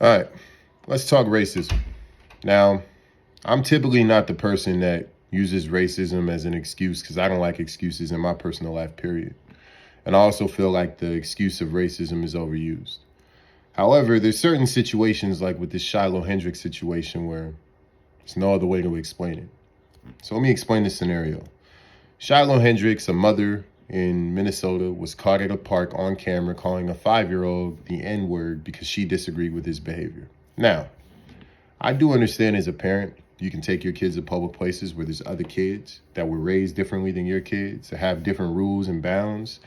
All right, let's talk racism. Now, I'm typically not the person that uses racism as an excuse because I don't like excuses in my personal life, period. And I also feel like the excuse of racism is overused. However, there's certain situations like with this Shiloh Hendricks situation where there's no other way to explain it. So let me explain the scenario. Shiloh Hendricks, a mother in Minnesota, was caught at a park on camera calling a 5-year-old the N-word because she disagreed with his behavior. Now, I do understand as a parent, you can take your kids to public places where there's other kids that were raised differently than your kids, that have different rules and bounds,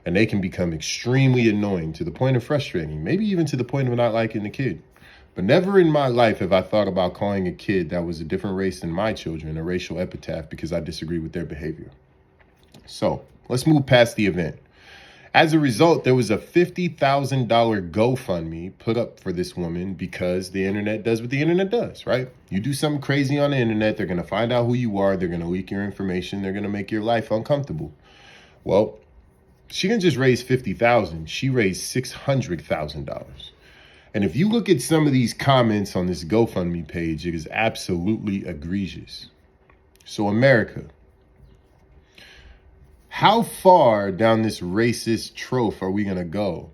and they can become extremely annoying to the point of frustrating, maybe even to the point of not liking the kid. But never in my life have I thought about calling a kid that was a different race than my children a racial epitaph because I disagree with their behavior. So let's move past the event. As a result, there was a $50,000 GoFundMe put up for this woman because the internet does what the internet does, right? You do something crazy on the internet, they're going to find out who you are, they're going to leak your information, they're going to make your life uncomfortable. Well, she didn't just raise $50,000, she raised $600,000. And if you look at some of these comments on this GoFundMe page, it is absolutely egregious. So America, how far down this racist trough are we going to go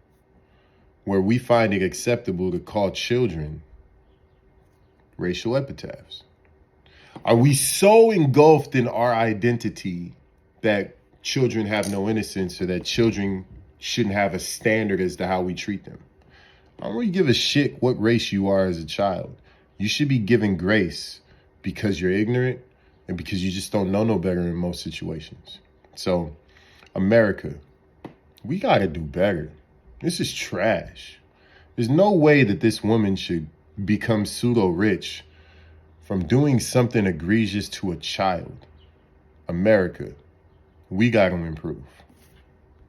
where we find it acceptable to call children racial epitaphs? Are we so engulfed in our identity that children have no innocence or that children shouldn't have a standard as to how we treat them? I don't really give a shit what race you are as a child. You should be given grace because you're ignorant and because you just don't know no better in most situations. So, America, we got to do better. This is trash. There's no way that this woman should become pseudo-rich from doing something egregious to a child. America, we got to improve.